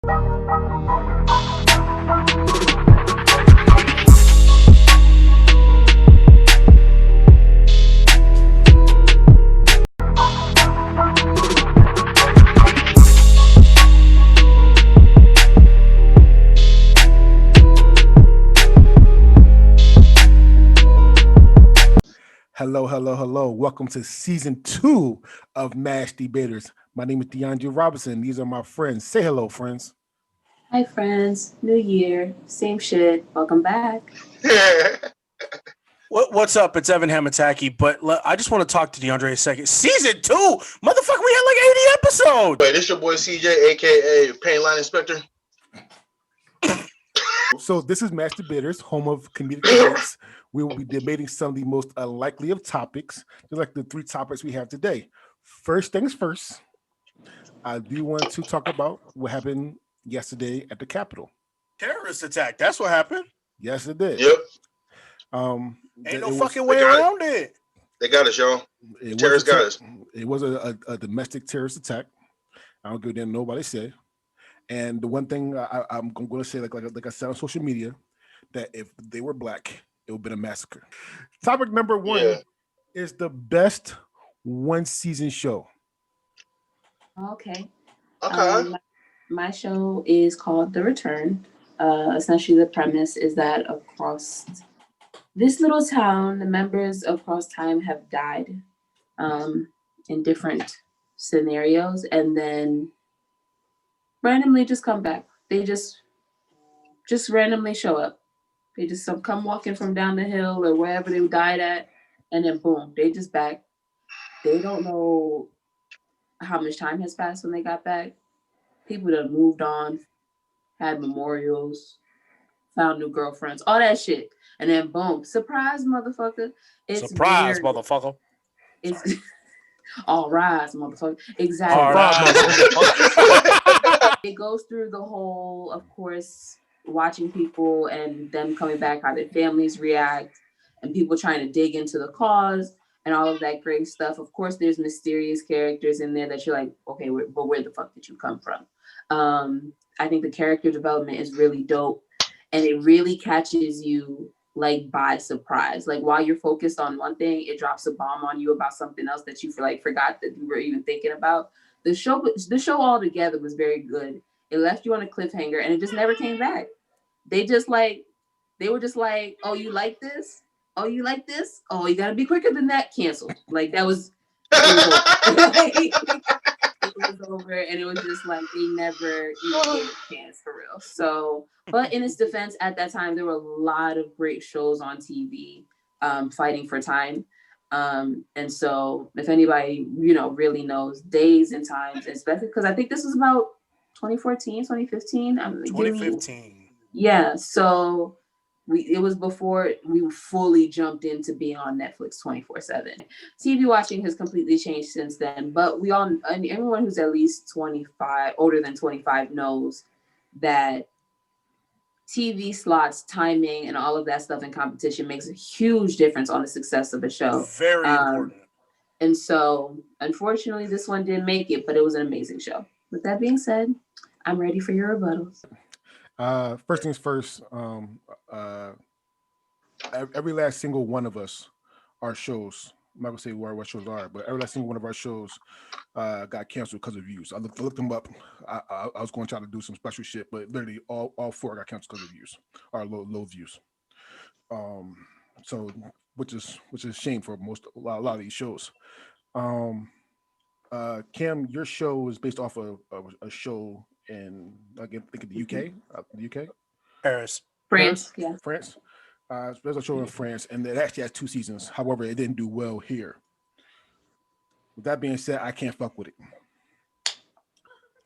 Hello. Welcome to season 2 of Mash Debaters. My name is DeAndre Robinson. These are my friends. Say hello, friends. Hi, friends. New year. Same shit. Welcome back. What's up? It's Evan Hamataki, but I just want to talk to DeAndre a second. Season 2? Motherfucker, we had like 80 episodes. Wait, this your boy CJ, a.k.a. Paint Line Inspector. So this is Mash Debaters, home of comedic debates. We will be debating some of the most unlikely of topics, just like the 3 topics we have today. First things first, I do want to talk about what happened yesterday at the Capitol. Terrorist attack. That's what happened. Yes, it did. Yep. Ain't no fucking way around it. They got us, y'all. Terrorists got us. It was a domestic terrorist attack. I don't give a damn nobody said. And the one thing I'm going to say, like I said on social media, that if they were black, it would have been a massacre. Topic number 1 is the best one-season show. Okay. Okay. My show is called The Return. Essentially, the premise is that across this little town, the members across time have died in different scenarios, and then randomly just come back. They just randomly show up. They just come walking from down the hill or wherever they died at, and then boom, they just back. They don't know how much time has passed when they got back. People that moved on, had memorials, found new girlfriends, all that shit. And then boom, surprise, motherfucker. Motherfucker. It's all rise, motherfucker. Exactly. All right. It goes through the whole, of course, watching people and them coming back, how their families react, and people trying to dig into the cause and all of that great stuff. Of course, there's mysterious characters in there that you're like, okay, but where the fuck did you come from? I think the character development is really dope, and it really catches you like by surprise. Like while you're focused on one thing, it drops a bomb on you about something else that you forgot that you were even thinking about. The show altogether was very good. It left you on a cliffhanger, and it just never came back. They were just like, oh, you like this? Oh, you like this? Oh, you gotta be quicker than that. Canceled. Like that was. It was over, and it was just like they never even gave a chance for real. So, but in its defense, at that time there were a lot of great shows on TV fighting for time. And so if anybody, really knows days and times, especially because I think this was about 2014, 2015. 2015. Yeah. So it was before we fully jumped into being on Netflix 24/7. TV watching has completely changed since then, but everyone who's at least 25, older than 25 knows that TV slots, timing, and all of that stuff in competition makes a huge difference on the success of a show. Very important. And so, unfortunately, this one didn't make it, but it was an amazing show. With that being said, I'm ready for your rebuttals. First things first, every last single one of us, our shows, I'm not gonna say what shows are, but every last single one of our shows got canceled because of views. I looked them up. I was going to try to do some special shit, but literally all 4 got canceled because of views, or low views. So which is a shame for a lot of these shows. Cam, your show is based off of a show in I think in the UK, Paris, France, yeah, France. There's a show in France, and it actually has 2 seasons. However, it didn't do well here. With that being said, I can't fuck with it.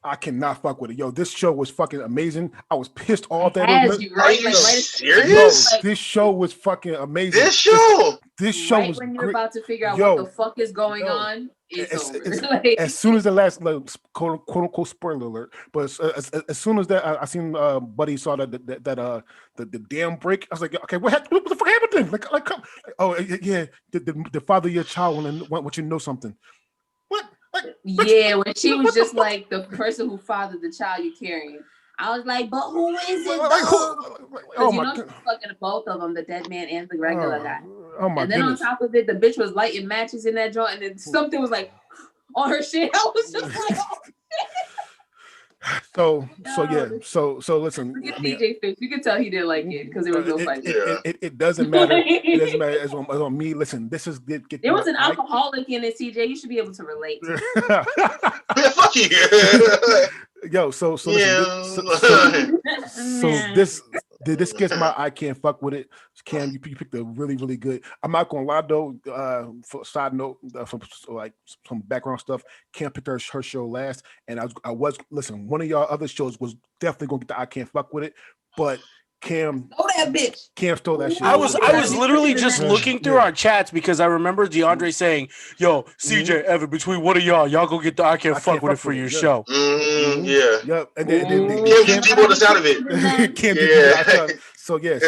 I cannot fuck with it. Yo, this show was fucking amazing. I was pissed off that. Are you serious? This show was fucking amazing. This show right was when you're great. about to figure out what the fuck is going on, it's over. As soon as the last quote unquote spoiler alert, but as soon as that I seen Buddy saw that the dam break, I was like, okay, what the fuck happened then? Like oh yeah, the father of your child want you to know something. What? Yeah, when she was just like the person who fathered the child you're carrying. I was like, but who is it Like, though? oh Because you my know god. she's fucking both of them, the dead man and the regular guy. Oh my And then goodness. on top of it, the bitch was lighting matches in that joint, and then something was like on her shit. I was just like, So No. so listen. look at I mean, CJ face. You could tell he didn't like it because there was no fight. it doesn't matter. It doesn't matter as on me. Listen, this is get There was an alcoholic in it, CJ. You should be able to relate. Yeah, fuck you. Yo, so Yeah. this gets my I can't fuck with it. Cam, you picked a really good. I'm not gonna lie though. For side note, from like some background stuff, Cam picked her show last, and I was listen. One of y'all other shows was definitely gonna get the I can't fuck with it, but Cam, Oh, that bitch. Cam stole that shit. I was literally just looking through our chats because I remember DeAndre saying, "Yo, CJ, Evan, between one of y'all go get the I can't fuck with it for your show." Yeah. Yep. And then Kim G-Boy us out of it. Cam did Yeah. so yeah.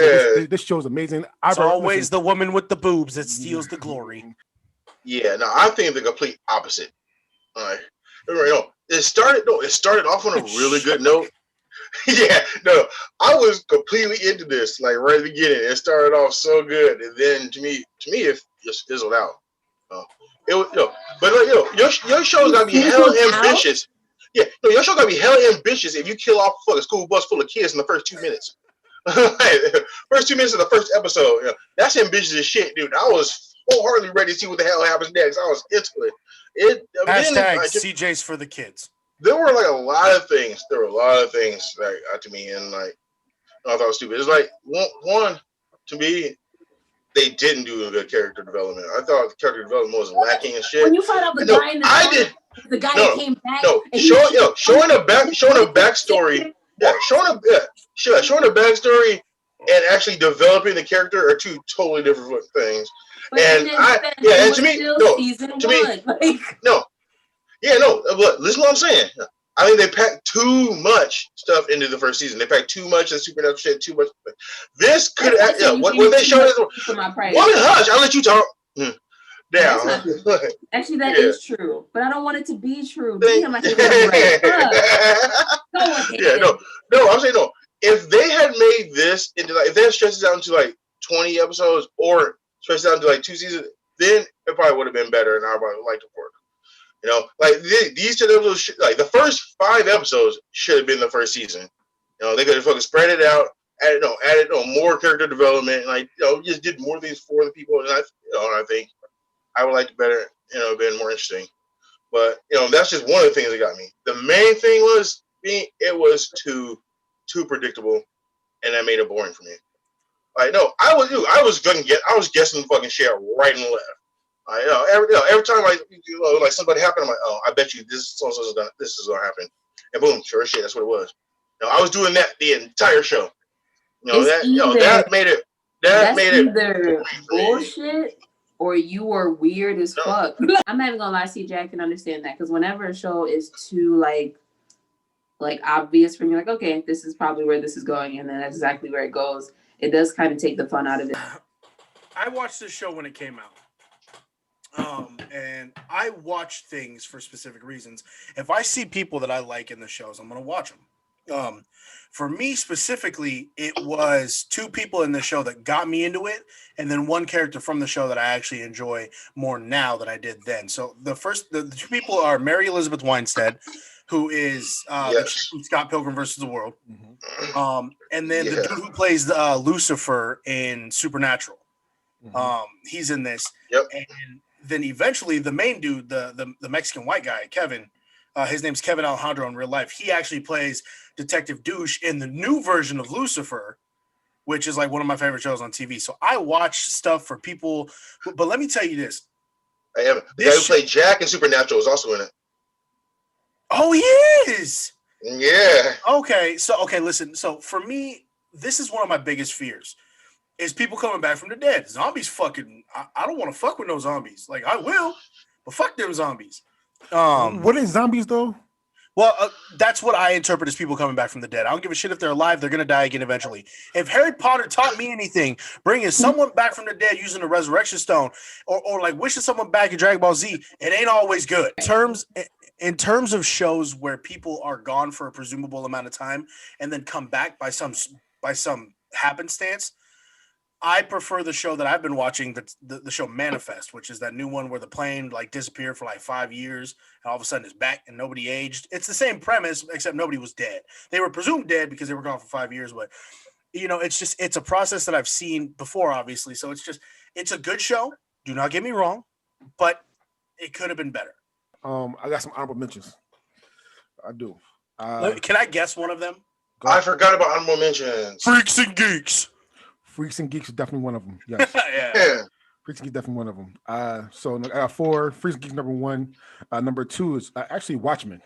This show is amazing. It's always the woman with the boobs that steals the glory. Yeah. No, I think the complete opposite. All right. It started off on a really good note. Yeah, no, I was completely into this, like right at the beginning. It started off so good, and then to me, it just fizzled out. It was, but like, your show's gotta be hella ambitious. Yeah, no, your show gotta be hella ambitious if you kill off a fucking school bus full of kids in the first 2 minutes. First 2 minutes of the first episode, that's ambitious as shit, dude. I was wholeheartedly ready to see what the hell happens next. I was into it. CJ's for the kids. There were like a lot of things. There were a lot of things like to me, and like I thought it was stupid. It's like one to me, they didn't do a good character development. I thought the character development was lacking and shit. When you find out the guy in the guy that came back, showing a backstory, showing a backstory and actually developing the character are two totally different things. And to me, but listen to what I'm saying. I think they packed too much stuff into the first season. They packed too much of supernatural shit, too much. This could, what they showed is, woman, hush, I'll let you talk. Down. Actually, that is true, but I don't want it to be true. I'm saying no. If they had made this into like, if they had stretched it out into like 20 episodes or stretched it out into like 2 seasons, then it probably would have been better, and I probably would like it for it. Like these 2 episodes, like the first 5 episodes should have been the first season. They could have fucking spread it out, added more character development, like just did more things for the people. And I think I would like it better, been more interesting. But that's just one of the things that got me. The main thing was it was too predictable, and that made it boring for me. Like I was guessing the fucking shit right and left. Every time like somebody happened, I'm like, oh, I bet you this is gonna happen, and boom, sure as shit, that's what it was. I was doing that the entire show. That made it either bullshit or you were weird as fuck. I'm not even gonna lie, CJ, I can understand that because whenever a show is too like obvious for me, like okay, this is probably where this is going, and then that's exactly where it goes. It does kind of take the fun out of it. I watched this show when it came out. And I watch things for specific reasons. If I see people that I like in the shows, I'm going to watch them. For me specifically, it was 2 people in the show that got me into it, and then 1 character from the show that I actually enjoy more now than I did then. So the 2 people are Mary Elizabeth Winstead, who is the chick from Scott Pilgrim versus the World, and then the dude who plays Lucifer in Supernatural. He's in this. Yep. And then eventually the main dude, the Mexican white guy, Kevin, his name's Kevin Alejandro in real life. He actually plays Detective Douche in the new version of Lucifer, which is like one of my favorite shows on TV. So I watch stuff for people, but let me tell you this. I am. The guy who played Jack in Supernatural is also in it. Oh, he is. Yeah. Okay. Listen. So for me, this is one of my biggest fears. Is people coming back from the dead. Zombies fucking, I don't want to fuck with no zombies. Like, I will, but fuck them zombies. What is zombies, though? Well, that's what I interpret as people coming back from the dead. I don't give a shit if they're alive. They're going to die again eventually. If Harry Potter taught me anything, bringing someone back from the dead using a resurrection stone or like wishing someone back in Dragon Ball Z, it ain't always good. in terms of shows where people are gone for a presumable amount of time and then come back by some happenstance, I prefer the show that I've been watching, the show Manifest, which is that new one where the plane like disappeared for like 5 years and all of a sudden it's back and nobody aged. It's the same premise except nobody was dead. They were presumed dead because they were gone for 5 years, but it's a process that I've seen before, obviously. So it's a good show. Do not get me wrong, but it could have been better. I got some honorable mentions. I do. Can I guess one of them? I forgot about honorable mentions. Freaks and Geeks. Freaks and Geeks is definitely one of them. Yes. Yeah. Freaks and Geeks is definitely one of them. So I got 4. Freaks and Geeks number 1. Number 2 is actually Watchmen.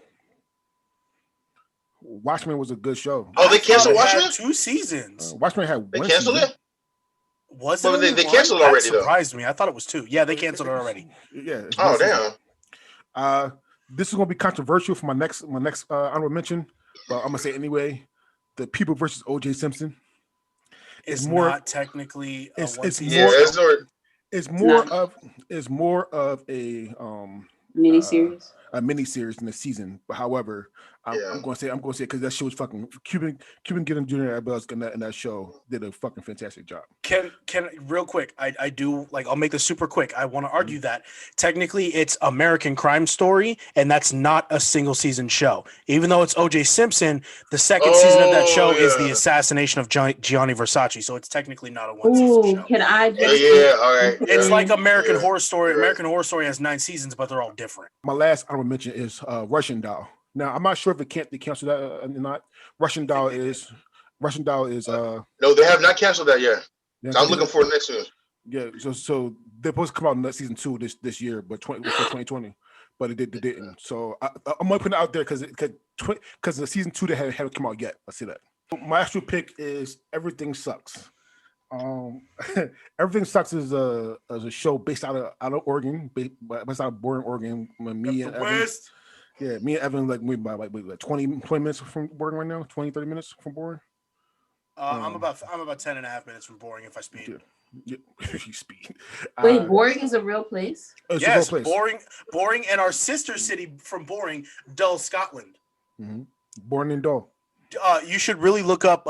Watchmen was a good show. Oh, they canceled Watchmen? 2 seasons. Watchmen had They one canceled season. it? Was Well, it? they canceled it already, That surprised me. I thought it was 2. Yeah, they canceled it already. Yeah. It's Oh, one season. damn. This is gonna be controversial for my next honorable mention, but I'm gonna say it anyway. The People versus O.J. Simpson. It's more- not technically a it's one-season more- show. It's more of a Miniseries. a mini series in the season. But however, I'm going to say because that show was fucking Cuban Gooding Jr. in that show did a fucking fantastic job. Can real quick, I do like I'll make this super quick. I want to argue that technically it's American Crime Story, and that's not a single season show. Even though it's OJ Simpson, the second season of that show is the assassination of Gianni Versace, so it's technically not a one season show. Can I just All right. It's like American Yeah. Horror Story. You're right. American Horror Story has 9 seasons, but they're all different. My last honorable mention is Russian Doll. Now I'm not sure if they canceled that or not. Russian Doll is No, they have not canceled that yet. So I'm looking for the next one. Yeah, so they're supposed to come out in season 2 this year, but 2020, but they didn't. So I'm gonna put it out there because the season 2 they haven't come out yet. Let's see that. My actual pick is Everything Sucks. Everything Sucks is a show based out of Oregon, based out of Boring, Oregon. Me and Evan like maybe by like 20 minutes from Boring right now, 20-30 minutes from Boring. I'm about 10 and a half minutes from Boring if I speed. Yeah, you speed. wait? Boring is a real place. It's Yes, a real place. Boring, and our sister city from Boring, Dull, Scotland. Mm-hmm. Boring and Dull. You should really look up.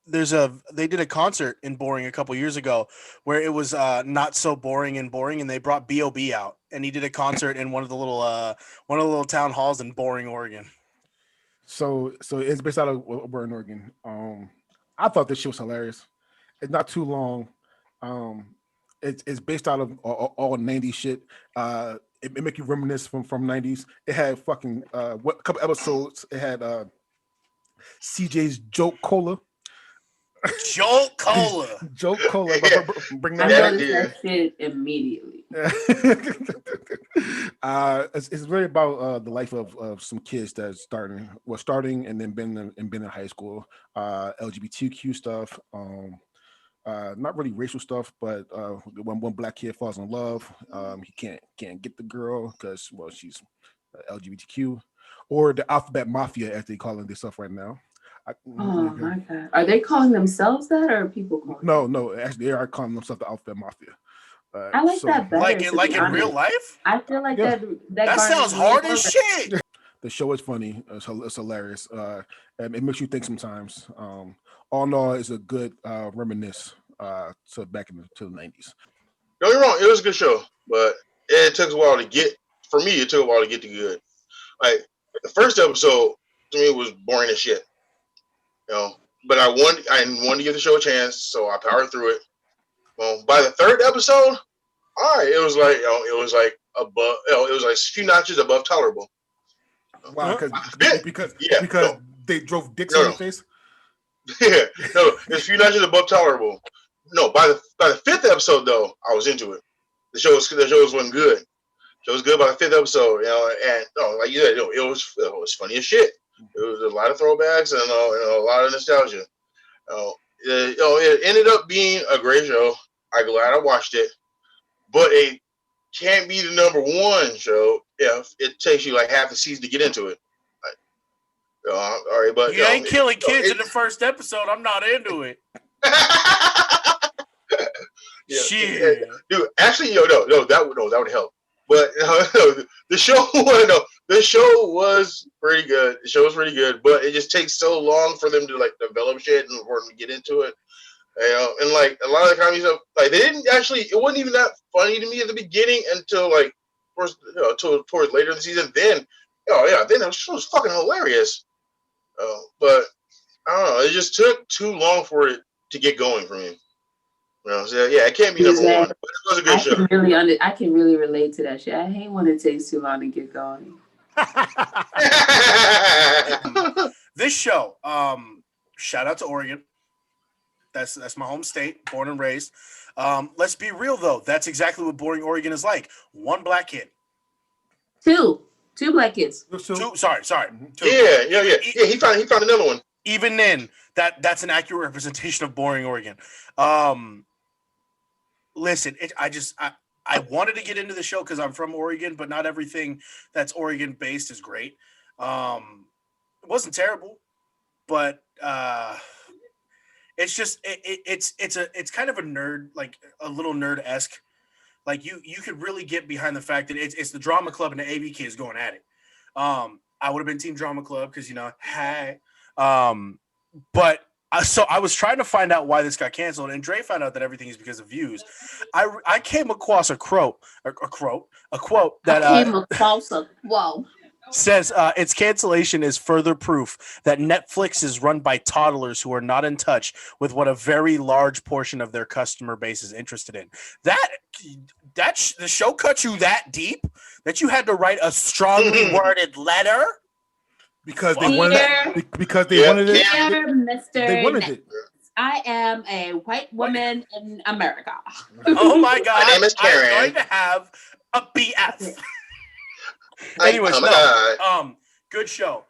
They did a concert in Boring a couple years ago where it was not so boring and they brought B.O.B. out and he did a concert in one of the little town halls in Boring, Oregon. So it's based out of Boring, Oregon. I thought this shit was hilarious. It's not too long. It's based out of all 90s shit. It make you reminisce from 90s. It had fucking a couple episodes. It had CJ's Joke Cola. Jolt Cola. Joke Cola. Bring I that noticed back. that shit immediately. It's really about the life of some kids that's starting and then been in high school. LGBTQ stuff. Not really racial stuff, but when one black kid falls in love, he can't get the girl because she's LGBTQ, or the alphabet mafia as they calling this stuff right now. Oh my god! Are they calling themselves that, or are people calling? No. Actually, they are calling themselves the alphabet mafia. I like that better. Like in real life. I feel like that sounds hard as shit. The show is funny. It's hilarious. And it makes you think sometimes. All in all, it's a good reminisce to back to the 90s. Don't get me wrong, it was a good show, but it took a while to get. For me, it took a while to get to good. Like the first episode to me was boring as shit. But I wanted to give the show a chance, so I powered through it. Well, by the third episode, all right, it was like above. It was like a few notches above tolerable. Wow, because they drove dicks in your face. Yeah, no, it's a few notches above tolerable. No, by the fifth episode though, I was into it. The show wasn't good. The show was good by the fifth episode, and like you said, it was funny as shit. It was a lot of throwbacks and a lot of nostalgia. It ended up being a great show. I'm glad I watched it, but it can't be the number one show if it takes you like half the season to get into it. All right, but you ain't killing kids in the first episode. I'm not into it. Shit, dude. Actually, no, that would help. But the show, The show was pretty good. The show was pretty good, but it just takes so long for them to like develop shit and for them to get into it. You know, and like a lot of the comedy stuff, like they didn't actually. It wasn't even that funny to me at the beginning until like first, towards later in the season. Then, then the show was fucking hilarious. But I don't know. It just took too long for it to get going for me. So yeah, it can't be number one, but it was a good show. I can really relate to that shit. I hate when it takes too long to get going. This show, shout out to Oregon. That's my home state, born and raised. Let's be real though. That's exactly what boring Oregon is like. One black kid. Two black kids. Two. Sorry. Two. Yeah. He found another one. Even then, that's an accurate representation of boring Oregon. Listen, I wanted to get into the show because I'm from Oregon, but not everything that's Oregon based is great. It wasn't terrible, but it's just it's kind of a nerd, like a little nerd-esque. Like you could really get behind the fact that it's the drama club and the AV kids going at it. I would have been team drama club because hey. But so I was trying to find out why this got canceled, and Dre found out that everything is because of views. I came across a quote that says its cancellation is further proof that Netflix is run by toddlers who are not in touch with what a very large portion of their customer base is interested in. The show cut you that deep that you had to write a strongly worded letter. Because they wanted it. Because they wanted it. Dear Mr. They wanted it. I am a white woman in America. Oh my God! My name is Karen. I'm going to have a BF. Anyways, good show.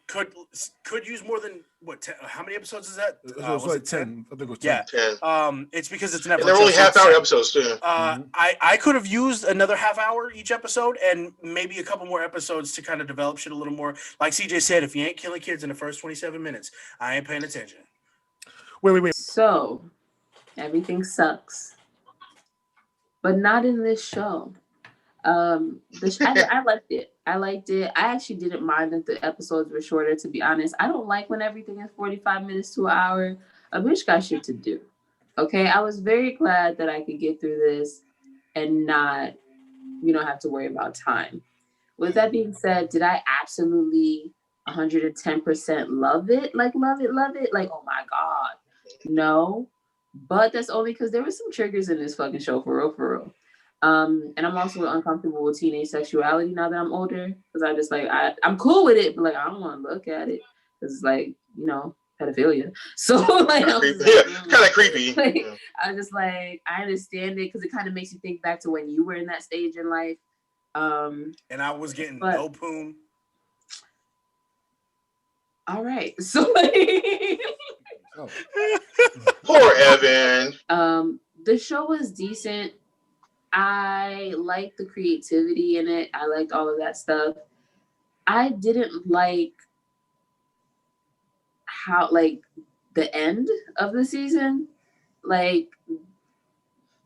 Could use more than what? 10, how many episodes is that? It was like 10. I think it was 10. Yeah. 10. It's because it's Netflix. And they're only half-hour episodes too. I could have used another half hour each episode and maybe a couple more episodes to kind of develop shit a little more. Like CJ said, if you ain't killing kids in the first 27 minutes, I ain't paying attention. Wait. So everything sucks, but not in this show. I liked it. I actually didn't mind that the episodes were shorter, to be honest. I don't like when everything is 45 minutes to an hour. A bitch got shit to do. Okay. I was very glad that I could get through this and not, have to worry about time. With that being said, did I absolutely 110% love it? Like, love it? Like, oh my God. No. But that's only because there were some triggers in this fucking show, for real. And I'm also uncomfortable with teenage sexuality now that I'm older, because I just like I'm cool with it, but like I don't want to look at it because it's like pedophilia. So like, kind of creepy. Like, I just like I understand it because it kind of makes you think back to when you were in that stage in life. And I was getting no poom. All right, so poor Evan. The show was decent. I liked the creativity in it. I liked all of that stuff. I didn't like how, like, the end of the season, like,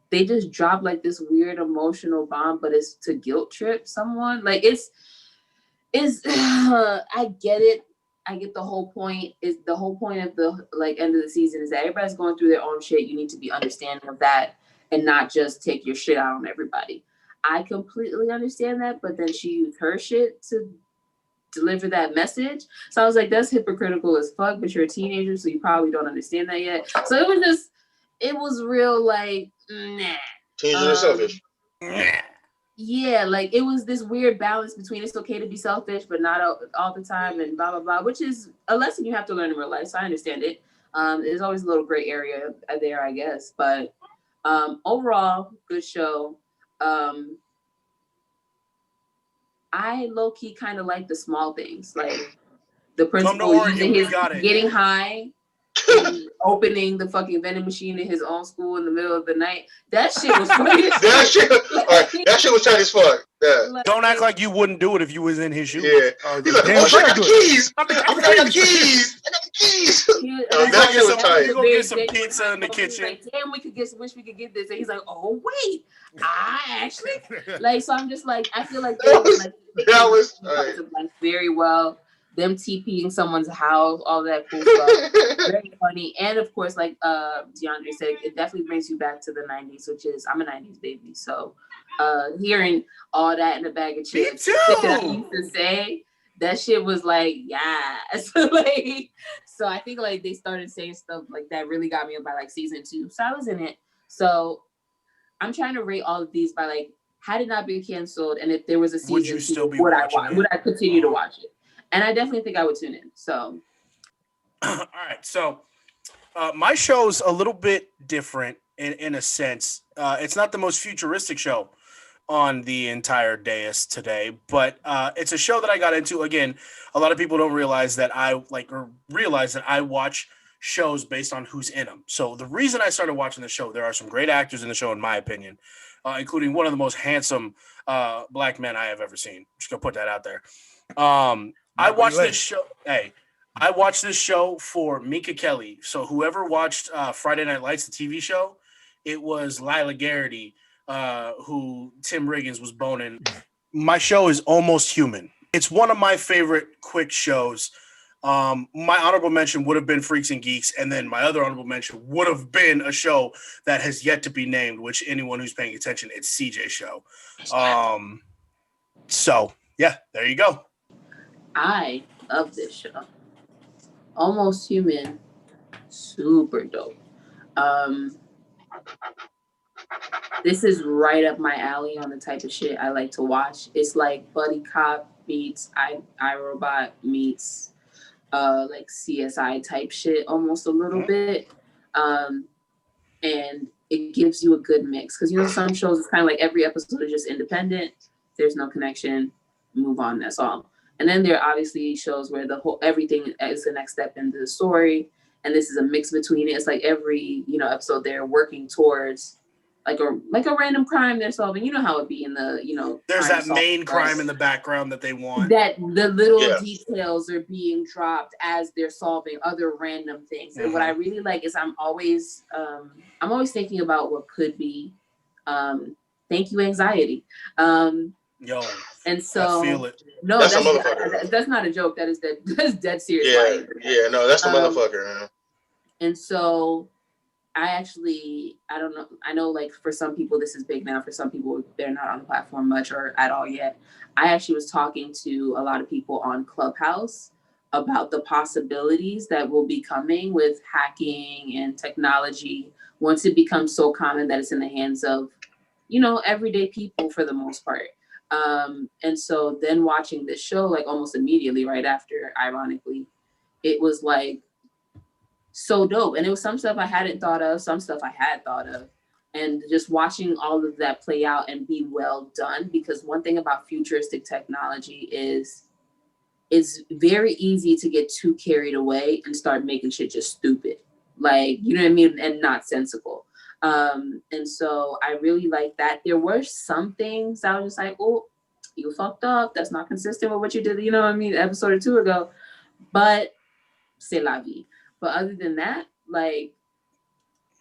they just dropped, like, this weird emotional bomb, but it's to guilt trip someone. Like, it's I get it. I get the whole point. Is the whole point of the, like, end of the season is that everybody's going through their own shit. You need to be understanding of that and not just take your shit out on everybody. I completely understand that, but then she used her shit to deliver that message. So I was like, that's hypocritical as fuck, but you're a teenager, so you probably don't understand that yet. So it was real like, nah. Teenagers are selfish. Yeah, like it was this weird balance between it's okay to be selfish, but not all the time and blah, blah, blah, which is a lesson you have to learn in real life. So I understand it. There's always a little gray area there, I guess, but overall, good show. I low-key kind of like the small things, like the principal using getting high, and opening the fucking vending machine in his own school in the middle of the night. That shit was funny. that shit was tight as fuck. Yeah. Like, don't act like you wouldn't do it if you was in his shoes. Yeah. He's like, oh shit, I got the keys. I got the keys. go get some, tight. you go get some pizza in the kitchen. Like, damn, wish we could get this. And he's like, oh wait, I actually like. So I'm just like, I feel like they that was like very well. Them TPing someone's house, all that cool stuff, very funny. And of course, like DeAndre said, it definitely brings you back to the '90s, which is I'm a '90s baby, so hearing all that in a bag of chips, Me too. that I used to say. That shit was like, yeah. So I think like they started saying stuff like that really got me by like season 2. So I was in it. So I'm trying to rate all of these by like, had it not been canceled, and if there was a season, Would you still be would watching it? Would I continue to watch it? And I definitely think I would tune in. So, all right. So my show's a little bit different in a sense. It's not the most futuristic show on the entire dais today, but it's a show that I got into. Again, a lot of people don't realize that I watch shows based on who's in them. So the reason I started watching the show, there are some great actors in the show, in my opinion, including one of the most handsome black men I have ever seen. Just gonna put that out there. I watched this show. Hey, I watched this show for Minka Kelly. So whoever watched Friday Night Lights, the TV show, it was Lila Garrity, who Tim Riggins was boning. My show is Almost Human. It's one of my favorite quick shows. My honorable mention would have been Freaks and Geeks, and then my other honorable mention would have been a show that has yet to be named, which anyone who's paying attention, it's CJ Show. So yeah, there you go. I love this show. Almost Human, super dope. This is right up my alley on the type of shit I like to watch. It's like buddy cop meets iRobot meets like CSI type shit almost a little bit. And it gives you a good mix. Because, you know, some shows, it's kind of like every episode is just independent. There's no connection. Move on. That's all. And then there are obviously shows where everything is the next step into the story. And this is a mix between it. It's like every, you know, episode they're working towards like a random crime they're solving. You know how it be in the, you know, there's that main crime in the background that they want. That the little details are being dropped as they're solving other random things. Mm-hmm. And what I really like is I'm always thinking about what could be. Thank you, anxiety. Yo, and so I feel it. No, that's a motherfucker. That's not a joke. That's dead serious. Yeah, no, that's a motherfucker, man. And so I don't know. I know like for some people this is big now. For some people they're not on the platform much or at all yet. I actually was talking to a lot of people on Clubhouse about the possibilities that will be coming with hacking and technology once it becomes so common that it's in the hands of, you know, everyday people for the most part. And so then watching this show, like almost immediately right after, ironically, it was like so dope. And it was some stuff I hadn't thought of, some stuff I had thought of, and just watching all of that play out and be well done. Because one thing about futuristic technology is it's very easy to get too carried away and start making shit just stupid. Like, you know what I mean? And not sensible. And so I really like that. There were some things I was just like, oh, you fucked up. That's not consistent with what you did, you know what I mean, episode or two ago. But c'est la vie. But other than that, like,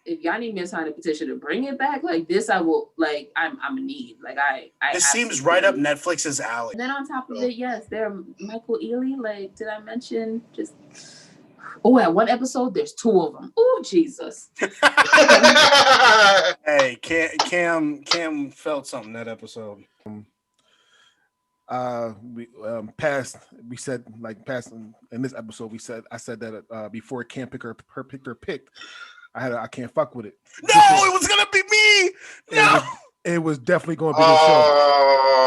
if y'all need me to sign a petition to bring it back, like this, I will, like, I'm a need. Like, I this seems right up Netflix's alley. And then on top of it, yes, there Michael Ealy, like, did I mention just... Oh, at one episode, there's 2 of them. Oh, Jesus. Hey, Cam felt something that episode. We said in this episode, I said that before Cam picked her pick, I can't fuck with it. No, it was gonna be me. No, it was definitely gonna be this show.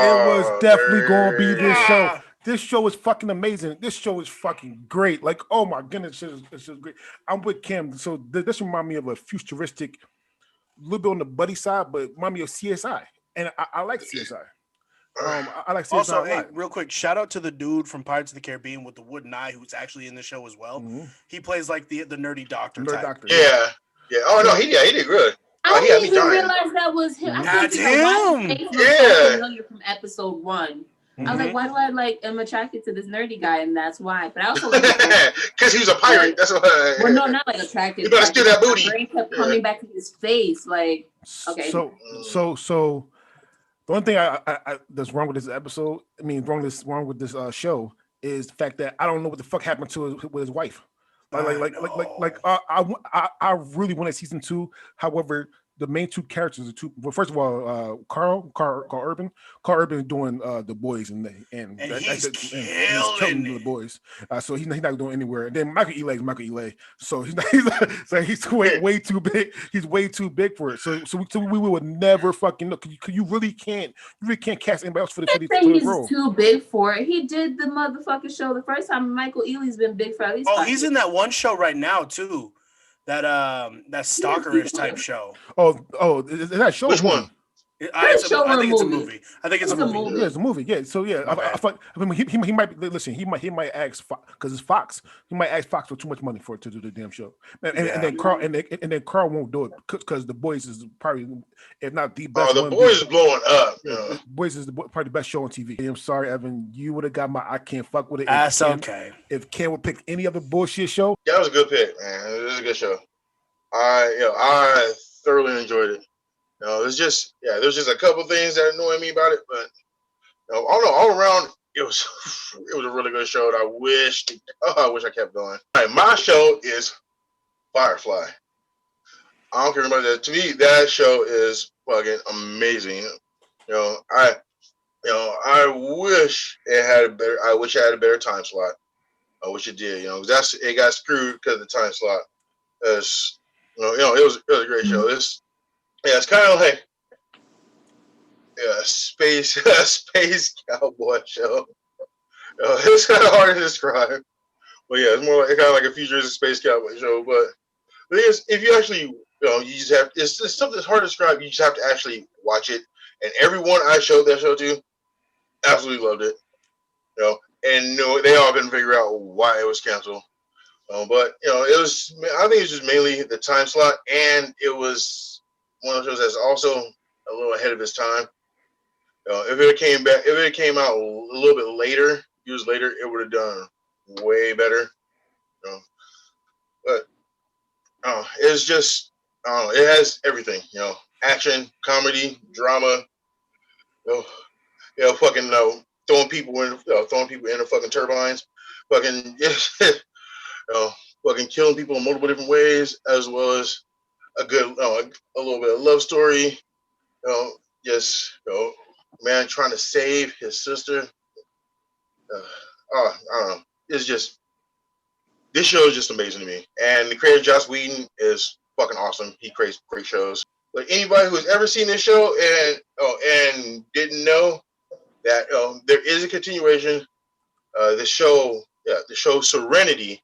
It was definitely gonna be this show. This show is fucking amazing. This show is fucking great. Like, oh my goodness, it's just great. I'm with Kim. So this reminds me of a futuristic, a little bit on the buddy side, but remind me of CSI. And I like CSI. I like CSI also, a lot. hey, real quick, shout out to the dude from Pirates of the Caribbean with the wooden eye who's actually in the show as well. Mm-hmm. He plays like the nerdy doctor type. Yeah. Oh no, he did good. I didn't even realize that was him. That's him. Familiar from episode 1. I was like, Mhm. why do I am attracted to this nerdy guy, and that's why. But I also like people. Because he was a pirate. Like, That's why. Well, no, not like attracted. You better steal that booty. My brain kept coming back to his face. Like, okay. So the only thing I that's wrong with this episode, I mean, wrong with this show, is the fact that I don't know what the fuck happened to with his wife. I really wanted season 2. However, the main two characters are two. Well, first of all, Carl Urban is doing the boys and he's killing killing the boys. So he's not going anywhere. And then Michael Ealy. So he's way too big. He's way too big for it. So we would never fucking know. You really can't cast anybody else for the He's role. too big for it. He did the motherfucking show the first time. Michael Ealy's been big for at least. Oh, he's in that one show right now too. That stalkerish type show. Oh, is that show? Which one? I think it's a movie. I think it's a movie. Yeah, it's a movie. Yeah, so yeah, Okay. I mean, he might listen. He might ask because it's Fox. He might ask Fox for too much money to do the damn show, and then Carl won't do it because the boys is probably, if not the best. Oh, the boys is blowing up. Yeah, boys is probably the best show on TV. I'm sorry, Evan, you would have got my I can't fuck with it. That's okay. If Ken would pick any other bullshit show, That was a good pick, man. It was a good show. I thoroughly enjoyed it. There's just a couple things that annoy me about it, but all around it was a really good show. And I wish I kept going. All right, my show is Firefly. I don't care about that. To me, that show is fucking amazing. I wish it had a better. I wish I had a better time slot. I wish it did. It got screwed because of the time slot. It was a great show. It's kind of like a space cowboy show. It's kind of hard to describe, but yeah, it's more like kind of like a futuristic space cowboy show. But the thing is, if you actually, you just have it's something that's hard to describe. You just have to actually watch it. And everyone I showed that show to absolutely loved it. And they all couldn't figure out why it was canceled. But it was. I think it's just mainly the time slot, and it was one of those shows that's also a little ahead of its time. If it came out a little bit later, years later, it would have done way better. But it's just it has everything. Action, comedy, drama. Fucking throwing people in the fucking turbines, fucking fucking killing people in multiple different ways, as well as a good a little bit of love story. Man trying to save his sister. I don't know. It's just, this show is just amazing to me. And the creator Joss Whedon is fucking awesome. He creates great shows. But anybody who's ever seen this show and didn't know that there is a continuation, the show Serenity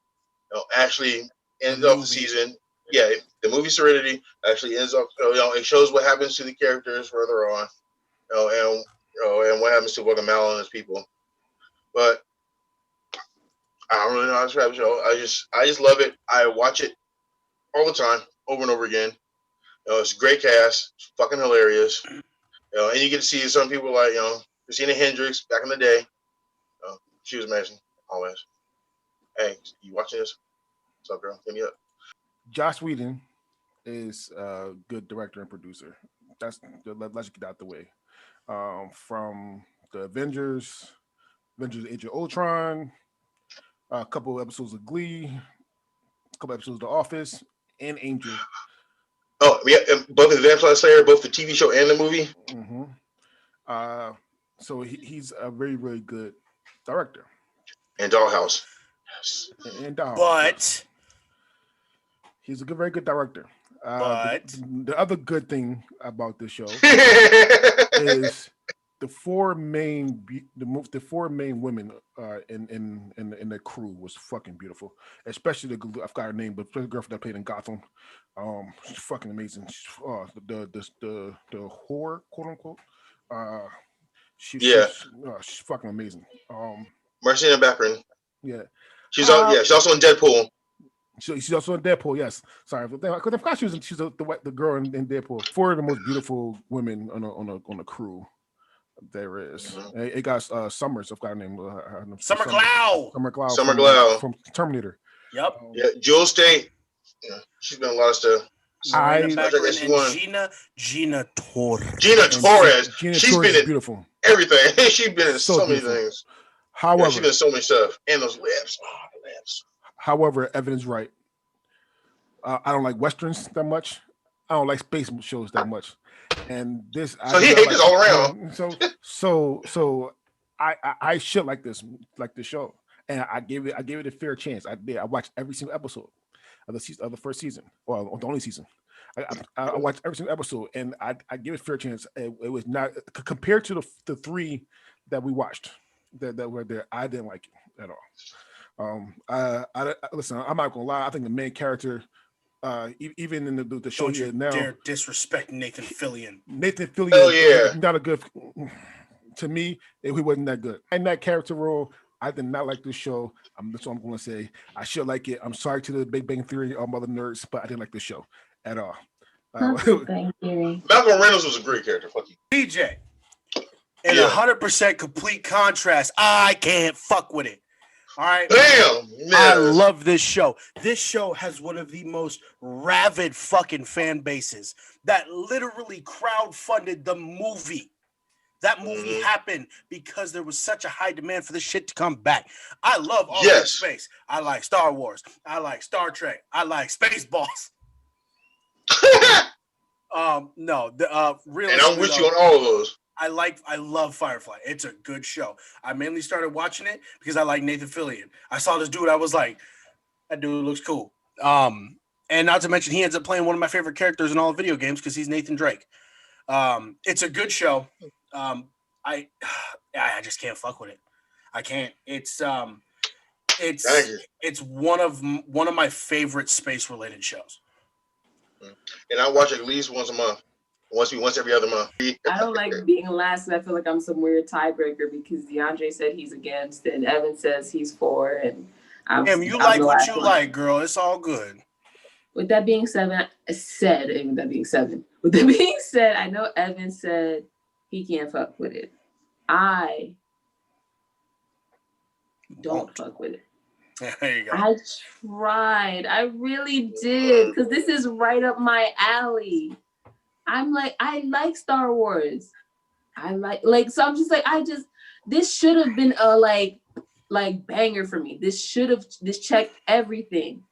actually ends off the season. Yeah, the movie Serenity actually ends up. It shows what happens to the characters further on, and what happens to fucking Mal and his people. But I don't really know how to describe the show. I just love it. I watch it all the time, over and over again. It's a great cast, it's fucking hilarious. And you get to see some people like Christina Hendricks back in the day. She was amazing, always. Hey, you watching this? What's up, girl? Hit me up. Joss Whedon is a good director and producer. Let's get out the way. From the Avengers Age of Ultron, a couple of episodes of Glee, a couple episodes of The Office, and Angel. Oh, yeah, both the Vampire Slayer, both the TV show and the movie. Mm-hmm. So he's a very, very good director. And Dollhouse. Yes. And Dollhouse. But yes. He's a very good director. But the other good thing about this show is the four main women in the crew was fucking beautiful. Especially I forgot her name, but the girl that played in Gotham. She's fucking amazing. The whore, quote unquote. She's fucking amazing. Marcina Baccarin. Yeah. She's also in Deadpool. She's also in Deadpool, yes. Sorry, because I forgot she's the girl in Deadpool. Four of the most beautiful women on a crew. There is. It got Summers. I've got her name. Her name- Summer Cloud. Summer Cloud. Summer Cloud. From Terminator. Yep. Yeah, Jewel State. Yeah, she's been a lot of stuff. Marina I Baccarin she and won. Gina Torres. Gina and Torres. Gina She's Torres been is in beautiful. everything. She's been in so many beautiful. things. Yeah, However, she's been in so many stuff. And those lips. Oh, the lips. However, Evan is right. I don't like westerns that much. I don't like space shows that much. And this, So he hates this all around. Yeah, so I should like this show, and I gave it a fair chance. I did. I watched every single episode of the first season, well, the only season. I watched every single episode, and I give it a fair chance. It was not compared to the three that we watched that were there. I didn't like it at all. I listen. I'm not gonna lie. I think the main character, even in the show Don't here you now, dare disrespect Nathan Fillion. Nathan Fillion, Hell yeah. not a good. To me, he wasn't that good in that character role. I did not like this show. That's what I'm going to say. I should like it. I'm sorry to the Big Bang Theory, all mother nerds, but I didn't like this show at all. Bang Theory. Malcolm Reynolds was a great character. Fuck you. DJ. In Yeah. 100% complete contrast, I can't fuck with it. All right. Damn. I Man. love this show. This show has one of the most rabid fucking fan bases that literally crowdfunded the movie. That movie happened because there was such a high demand for this shit to come back. I love all that space. I like Star Wars. I like Star Trek. I like Spaceballs. No, really. And I'm with you on all of those. I love Firefly. It's a good show. I mainly started watching it because I like Nathan Fillion. I saw this dude. I was like, that dude looks cool. And not to mention, he ends up playing one of my favorite characters in all video games because he's Nathan Drake. It's a good show. I just can't fuck with it. I can't. It's one of my favorite space related shows. And I watch it at least once a month. Once every other month. I don't like being last, and I feel like I'm some weird tiebreaker because DeAndre said he's against, and Evan says he's for, and Damn, you like what you like, girl. It's all good. With that being said, I know Evan said he can't fuck with it. I don't fuck with it. There you go. I tried. I really did, because this is right up my alley. I'm like, I like Star Wars. I like so I'm just like, this should have been a like banger for me. This checked everything.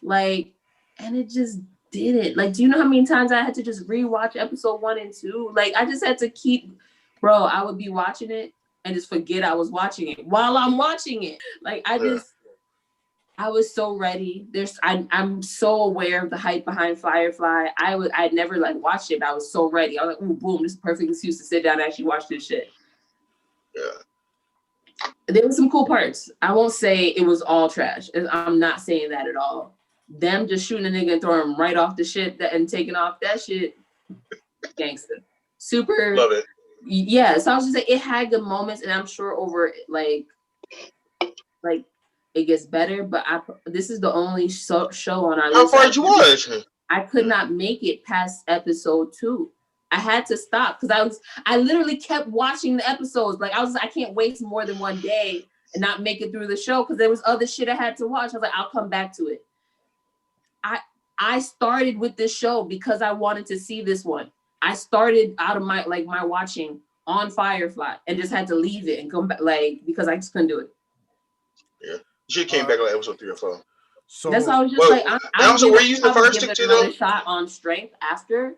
Like, and it just didn't. Like, do you know how many times I had to just rewatch episode 1 and 2? Like, I just had to I would be watching it and just forget I was watching it while I'm watching it. Like, I was so ready. I'm so aware of the hype behind Firefly. I'd never like watched it, but I was so ready. I was like, ooh, boom, this is a perfect excuse to sit down and actually watch this shit. Yeah. There were some cool parts. I won't say it was all trash. I'm not saying that at all. Them just shooting a nigga and throwing him right off the shit and taking off that shit, gangster. Super. Love it. Yeah, so I was just saying it had good moments, and I'm sure over like it gets better, but this is the only show on our list. How far did you watch? I could not make it past episode 2. I had to stop because I literally kept watching the episodes. Like I can't waste more than one day and not make it through the show because there was other shit I had to watch. I was like, I'll come back to it. I started with this show because I wanted to see this one. I started out of my watching on Firefly and just had to leave it and come back because I just couldn't do it. Yeah. She came back on episode 3 or 4. So that's why I was just also, were you using the Fire Stick too, though? Shot on strength after,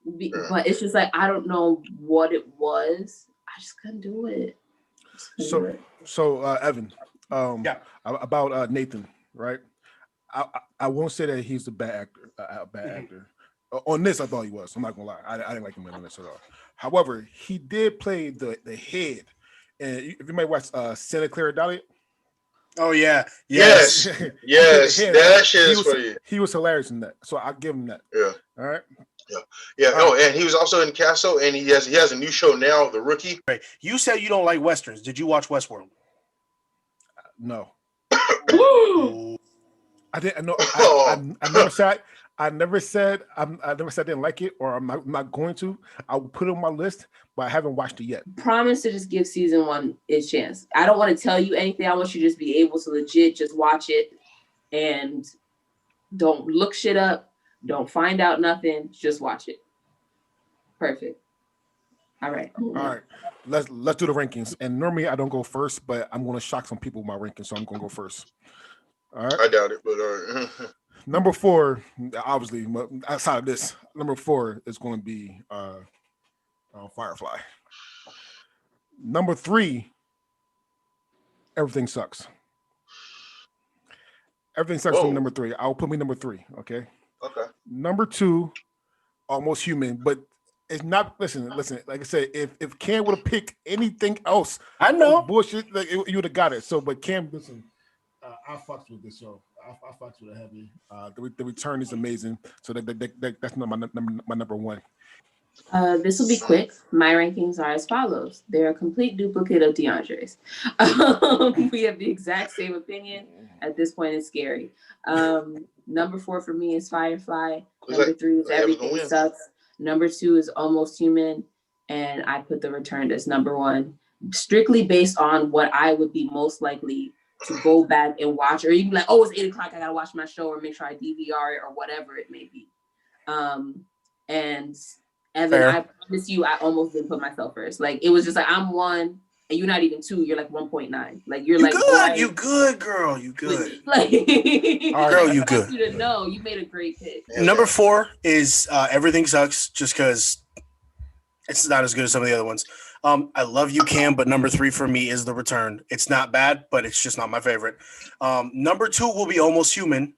but it's just like I don't know what it was. I just couldn't do it. So Evan, about Nathan, right? I won't say that he's a bad actor. On this, I thought he was. I'm not gonna lie. I didn't like him on this at all. However, he did play the head, and if you might watch Santa Clara Dolly. Oh yeah, yes. That shit is for you. He was hilarious in that, so I'll give him that. Yeah. All right. Yeah. Oh, and he was also in Castle, and he has a new show now, The Rookie. You said you don't like westerns. Did you watch Westworld? No. I didn't know. I never saw it. I never said I never said I didn't like it or I'm not going to. I will put it on my list, but I haven't watched it yet. Promise to just give season 1 its chance. I don't want to tell you anything. I want you to just be able to legit just watch it and don't look shit up. Don't find out nothing. Just watch it. Perfect. All right. All right. Let's do the rankings. And normally I don't go first, but I'm gonna shock some people with my rankings, so I'm gonna go first. All right. I doubt it, but all right. Number 4, obviously, outside of this, number 4 is going to be Firefly. Number 3, Everything Sucks. Everything Sucks Whoa. from number 3. I'll put me number 3. Okay. Okay. Number 2, Almost Human, but it's not. Listen. Like I said, if Cam would have picked anything else, I know. bullshit, like, you would have got it. So, but Cam, listen, I fucks with this show. I fucks with it heavy. The return is amazing. So that's not my number 1. This will be quick. My rankings are as follows. They're a complete duplicate of DeAndre's. We have the exact same opinion. At this point, it's scary. Number 4 for me is Firefly. Number 3 is Everything Sucks. Number 2 is Almost Human. And I put The Returned as number 1, strictly based on what I would be most likely to go back and watch, or you can be like, oh, it's 8 o'clock, I gotta watch my show, or make sure I DVR it, or whatever it may be. And Evan, Fair. I promise you, I almost didn't put myself first. Like, it was just like, I'm 1, and you're not even 2. You're like 1.9. Like, you're like, good. boy, You good, girl. You good. Like, Girl, you I good. want you to know you made a great pick. Number 4 is Everything Sucks, just because it's not as good as some of the other ones. I love you, Cam, but number 3 for me is The Return. It's not bad, but it's just not my favorite. Number 2 will be Almost Human.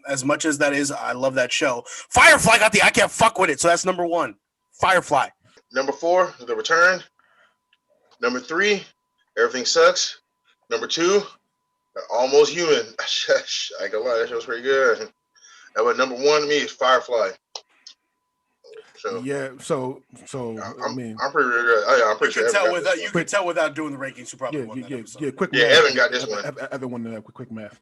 As much as that is, I love that show. Firefly got I can't fuck with it, so that's number 1. Firefly. Number 4, The Return. Number 3, Everything Sucks. Number 2, Almost Human. I ain't gonna lie, that show's pretty good. But number 1 to me is Firefly. So Yeah. So I'm mean, pretty good. I'm pretty sure You can tell without doing the rankings who probably won that episode. Quick Yeah, math. Evan got this one. Evan won that quick math.